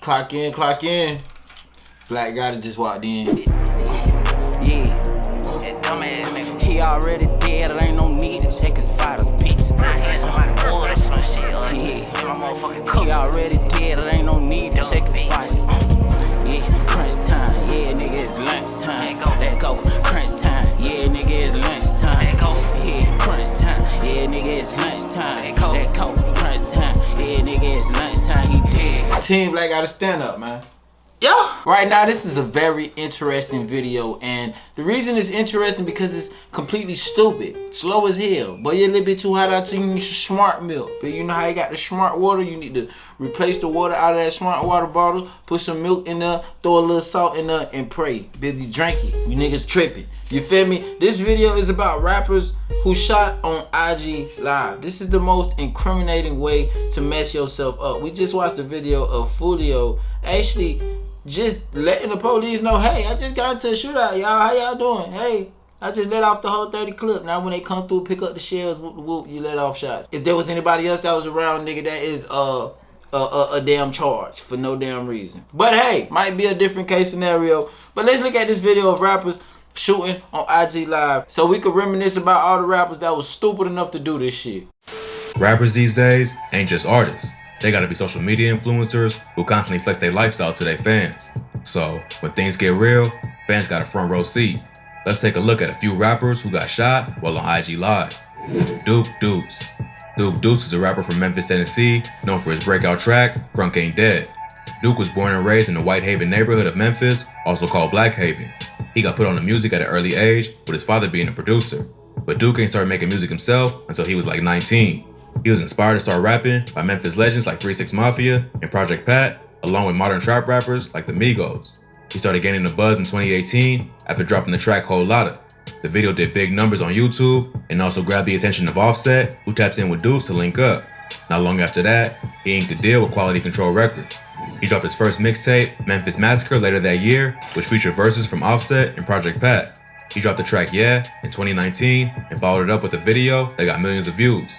Clock in, clock in. Black guy that just walked in. Yeah. He already dead, there ain't no need to check his vitals, bitch. He already dead, there ain't no need to check his vitals. Yeah, crunch time, yeah, nigga, it's lunch time. Let go, crunch time, yeah, nigga, it's lunch time. Yeah, crunch time, yeah, nigga, it's lunch time. Let go, crunch time, yeah, nigga, it's lunch time. He dead. Team Black gotta stand up, man. Yeah. Right now, this is a very interesting video, and the reason it's interesting because it's completely stupid, slow as hell. But you're a little bit too hot out, so you need smart milk. But you know how you got the smart water? You need to replace the water out of that smart water bottle, put some milk in there, throw a little salt in there, and pray. Baby, drink it. You niggas tripping. You feel me? This video is about rappers who shot on IG Live. This is the most incriminating way to mess yourself up. We just watched the video of Fulio actually just letting the police know, hey, I just got into a shootout, y'all. How y'all doing? Hey, I just let off the whole 30 clip. Now when they come through, pick up the shells, whoop, whoop, you let off shots. If there was anybody else that was around, nigga, that is a damn charge for no damn reason. But hey, might be a different case scenario. But let's look at this video of rappers shooting on IG Live so we could reminisce about all the rappers that was stupid enough to do this shit. Rappers these days ain't just artists. They gotta be social media influencers who constantly flex their lifestyle to their fans. So when things get real, fans got a front row seat. Let's take a look at a few rappers who got shot while on IG Live. Deuce. Deuce is a rapper from Memphis, Tennessee, known for his breakout track, Crunk Ain't Dead. Duke was born and raised in the Whitehaven neighborhood of Memphis, also called Black Haven. He got put on the music at an early age, with his father being a producer. But Duke ain't started making music himself until he was like 19. He was inspired to start rapping by Memphis legends like 3 6 Mafia and Project Pat, along with modern trap rappers like the Migos. He started gaining a buzz in 2018 after dropping the track Whole Lotta. The video did big numbers on YouTube and also grabbed the attention of Offset, who taps in with Deuce to link up. Not long after that, he inked a deal with Quality Control Records. He dropped his first mixtape, Memphis Massacre, later that year, which featured verses from Offset and Project Pat. He dropped the track Yeah in 2019 and followed it up with a video that got millions of views.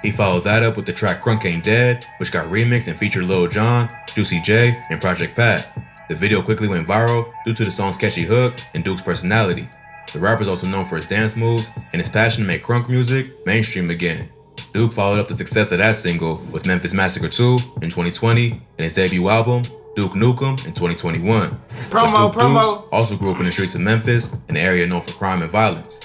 He followed that up with the track Crunk Ain't Dead, which got remixed and featured Lil Jon, Juicy J, and Project Pat. The video quickly went viral due to the song's catchy hook and Duke's personality. The rapper is also known for his dance moves and his passion to make crunk music mainstream again. Duke followed up the success of that single with Memphis Massacre 2 in 2020 and his debut album, Duke Nukem, in 2021. Promo. Deuce also grew up in the streets of Memphis, an area known for crime and violence.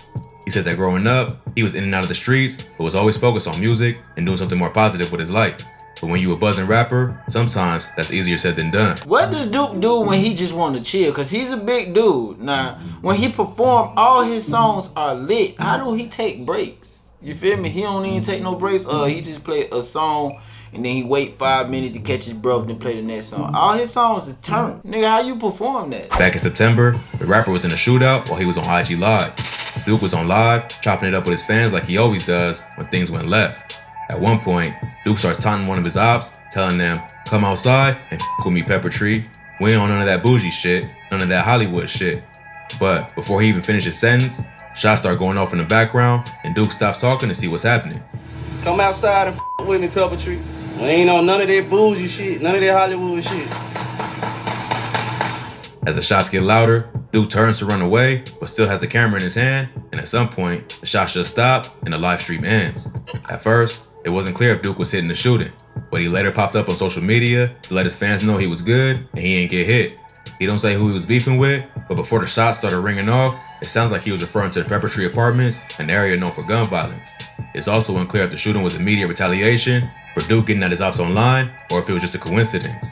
He said that growing up, he was in and out of the streets, but was always focused on music and doing something more positive with his life. But when you a buzzing rapper, sometimes that's easier said than done. What does Duke do when he just want to chill? Cause he's a big dude. Now, when he perform, all his songs are lit. How do he take breaks? You feel me? He don't even take no breaks. He just play a song and then he wait 5 minutes to catch his breath, then play the next song. All his songs is turn. Nigga, how you perform that? Back in September, the rapper was in a shootout while he was on IG Live. Duke was on live, chopping it up with his fans like he always does when things went left. At one point, Duke starts taunting one of his ops, telling them, come outside and with me, Pepper Tree. We ain't on none of that bougie shit, none of that Hollywood shit. But before he even finished his sentence, shots start going off in the background and Duke stops talking to see what's happening. Come outside and with me, Pepper Tree. We ain't on none of that bougie shit, none of that Hollywood shit. As the shots get louder, Duke turns to run away, but still has the camera in his hand, and at some point, the shots just stop and the live stream ends. At first, it wasn't clear if Duke was hitting the shooting, but he later popped up on social media to let his fans know he was good and he ain't get hit. He don't say who he was beefing with, but before the shots started ringing off, it sounds like he was referring to the Pepper Tree Apartments, an area known for gun violence. It's also unclear if the shooting was immediate retaliation for Duke getting at his ops online, or if it was just a coincidence.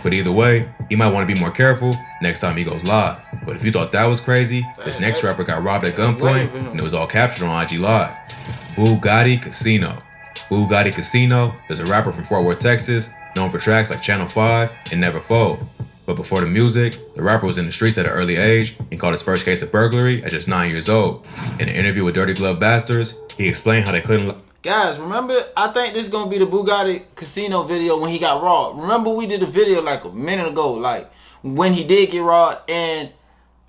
But either way, he might want to be more careful next time he goes live. But if you thought that was crazy, this next rapper got robbed at gunpoint and it was all captured on IG Live. Bugatti Casino. Bugatti Casino is a rapper from Fort Worth, Texas, known for tracks like Channel 5 and Never Fold. But before the music, the rapper was in the streets at an early age and caught his first case of burglary at just 9 years old. In an interview with Dirty Glove Bastards, he explained how they couldn't... Guys, remember, I think this is going to be the Bugatti Casino video when he got robbed. Remember we did a video like a minute ago, like when he did get robbed, and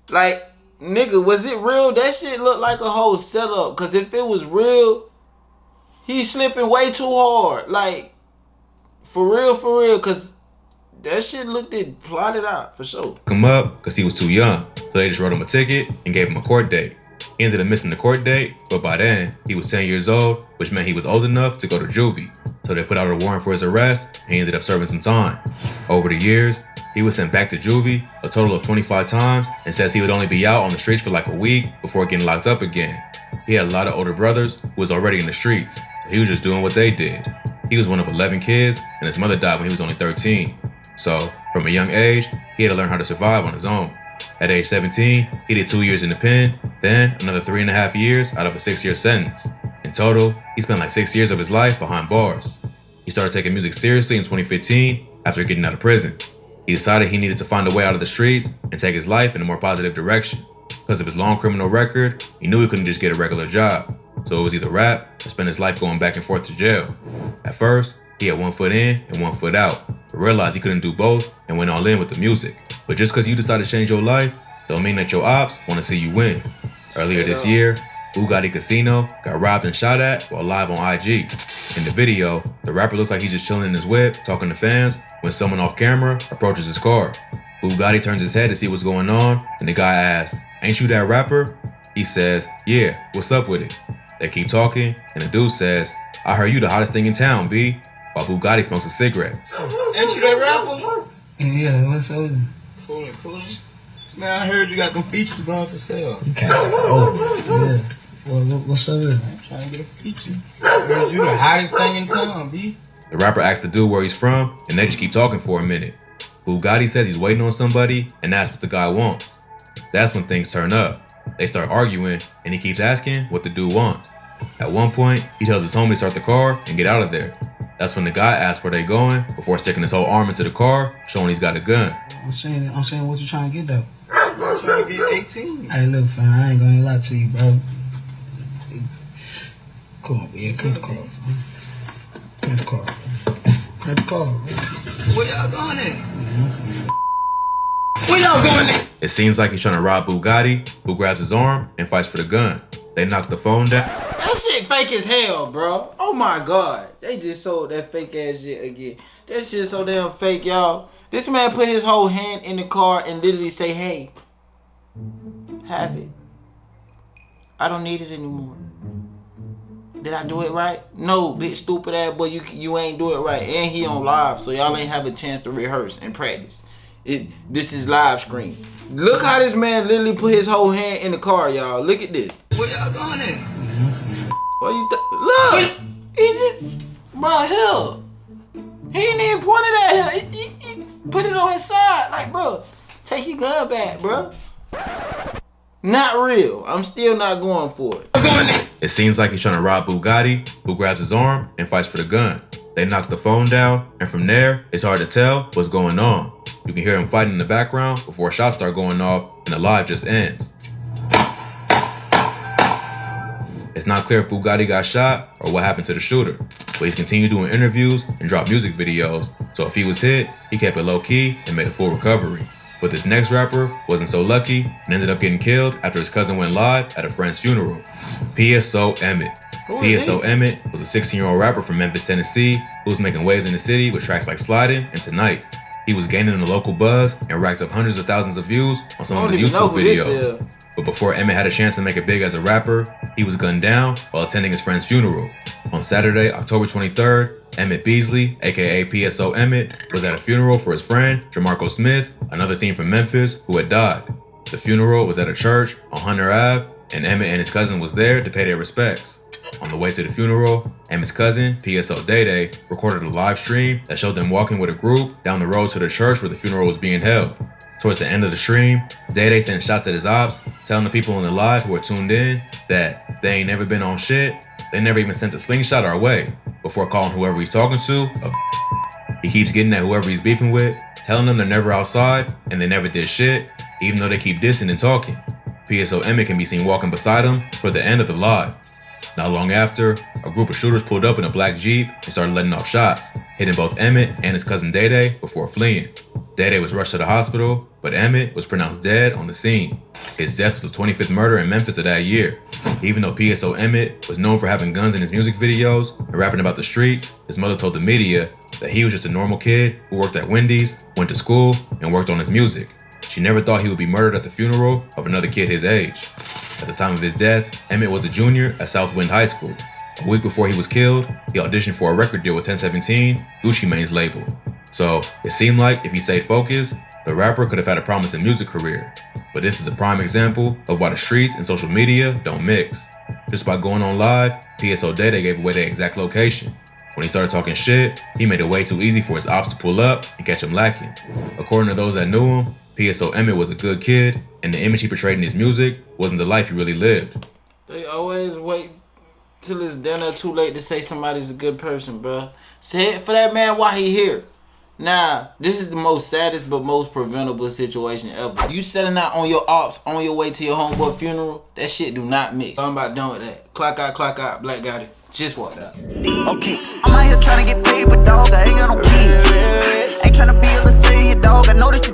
like, nigga, was it real? That shit looked like a whole setup, because if it was real, he's slipping way too hard. Like, for real, because That shit looked it plotted out for sure. Him up because he was too young, so they just wrote him a ticket and gave him a court date. He ended up missing the court date, but by then, he was 10 years old, which meant he was old enough to go to juvie. So they put out a warrant for his arrest, and he ended up serving some time. Over the years, he was sent back to juvie a total of 25 times and says he would only be out on the streets for like a week before getting locked up again. He had a lot of older brothers who was already in the streets, so he was just doing what they did. He was one of 11 kids, and his mother died when he was only 13. So, from a young age, he had to learn how to survive on his own. At age 17, he did 2 years in the pen, then another 3.5 years out of a 6-year sentence. In total, he spent like 6 years of his life behind bars. He started taking music seriously in 2015 after getting out of prison. He decided he needed to find a way out of the streets and take his life in a more positive direction. Because of his long criminal record, he knew he couldn't just get a regular job. So it was either rap or spend his life going back and forth to jail. At first, he had 1 foot in and 1 foot out, but realized he couldn't do both and went all in with the music. But just because you decide to change your life, don't mean that your ops want to see you win. Earlier this year, Bugatti Casino got robbed and shot at while live on IG. In the video, the rapper looks like he's just chilling in his whip, talking to fans, when someone off camera approaches his car. Bugatti turns his head to see what's going on, and the guy asks, "Ain't you that rapper?" He says, "Yeah, what's up with it?" They keep talking, and the dude says, "I heard you the hottest thing in town, B," while Bugatti smokes a cigarette. Ain't you that rapper? Yeah, what's up? Cool. Man, I heard you got them features going for sale. Okay. Oh, yeah. Well, what's up with it? I'm trying to get a feature. I heard you the hottest thing in town, B. The rapper asks the dude where he's from, and they just keep talking for a minute. Bugatti says he's waiting on somebody and asks what the guy wants. That's when things turn up. They start arguing, and he keeps asking what the dude wants. At one point, he tells his homie to start the car and get out of there. That's when the guy asks where they going before sticking his whole arm into the car, showing he's got a gun. I'm saying what you trying to get though? I'm trying to get 18. Hey, look, fam, I ain't gonna lie to you, bro. Come on, yeah, cut the car. Cut the car. Cut the car. Where y'all going at? Where y'all going at? It seems like he's trying to rob Bugatti, who grabs his arm and fights for the gun. They knock the phone down. That shit fake as hell, bro. Oh my god. They just sold that fake ass shit again. That shit so damn fake, y'all. This man put his whole hand in the car and literally say, "Hey, have it. I don't need it anymore." Did I do it right? No, big stupid ass boy, you ain't do it right. And he on live, so y'all ain't have a chance to rehearse and practice. This is live screen. Look how this man literally put his whole hand in the car, y'all. Look at this. Where y'all going at? What you look, he just, bro, hell. He ain't even pointed at him. He put it on his side. Like, bro, take your gun back, bro. Not real. I'm still not going for it. It seems like he's trying to rob Bugatti, who grabs his arm and fights for the gun. They knock the phone down, and from there, it's hard to tell what's going on. You can hear him fighting in the background before shots start going off, and the live just ends. It's not clear if Bugatti got shot or what happened to the shooter, but he's continued doing interviews and dropped music videos, so if he was hit, he kept it low-key and made a full recovery. But this next rapper wasn't so lucky and ended up getting killed after his cousin went live at a friend's funeral. PSO Emmit. PSO Emmit was a 16-year-old rapper from Memphis, Tennessee, who was making waves in the city with tracks like Sliding and Tonight. He was gaining the local buzz and racked up hundreds of thousands of views on some of his YouTube videos. But before Emmit had a chance to make it big as a rapper, he was gunned down while attending his friend's funeral. On Saturday, October 23rd, Emmit Beasley, aka PSO Emmit, was at a funeral for his friend, Jamarco Smith, another teen from Memphis, who had died. The funeral was at a church on Hunter Ave, and Emmit and his cousin was there to pay their respects. On the way to the funeral, Emmit's cousin, PSO Day, recorded a live stream that showed them walking with a group down the road to the church where the funeral was being held. Towards the end of the stream, Day sent shots at his ops, telling the people in the live who were tuned in that they ain't never been on shit, they never even sent a slingshot our way, before calling whoever he's talking to a He keeps getting at whoever he's beefing with, telling them they're never outside and they never did shit, even though they keep dissing and talking. PSO Emmit can be seen walking beside him for the end of the live. Not long after, a group of shooters pulled up in a black Jeep and started letting off shots, hitting both Emmit and his cousin Day before fleeing. Day was rushed to the hospital, but Emmit was pronounced dead on the scene. His death was the 25th murder in Memphis of that year. Even though PSO Emmit was known for having guns in his music videos and rapping about the streets, his mother told the media that he was just a normal kid who worked at Wendy's, went to school, and worked on his music. She never thought he would be murdered at the funeral of another kid his age. At the time of his death, Emmit was a junior at Southwind High School. A week before he was killed, he auditioned for a record deal with 1017, Gucci Mane's label. So it seemed like if he stayed focused, the rapper could have had a promising music career. But this is a prime example of why the streets and social media don't mix. Just by going on live, PSO Day gave away their exact location. When he started talking shit, he made it way too easy for his ops to pull up and catch him lacking. According to those that knew him, PSO Emmit was a good kid, and the image he portrayed in his music wasn't the life he really lived. They always wait till it's done or too late to say somebody's a good person, bro. Say it for that man while he here. Nah, this is the most saddest but most preventable situation ever. You setting out on your ops on your way to your homeboy funeral, that shit do not mix. I'm about done with that. Clock out, Black got it. Just walked out. Okay, I'm out here trying to get paid, but dog, I ain't got no key. Ain't trying to be able to say it, dog. I know this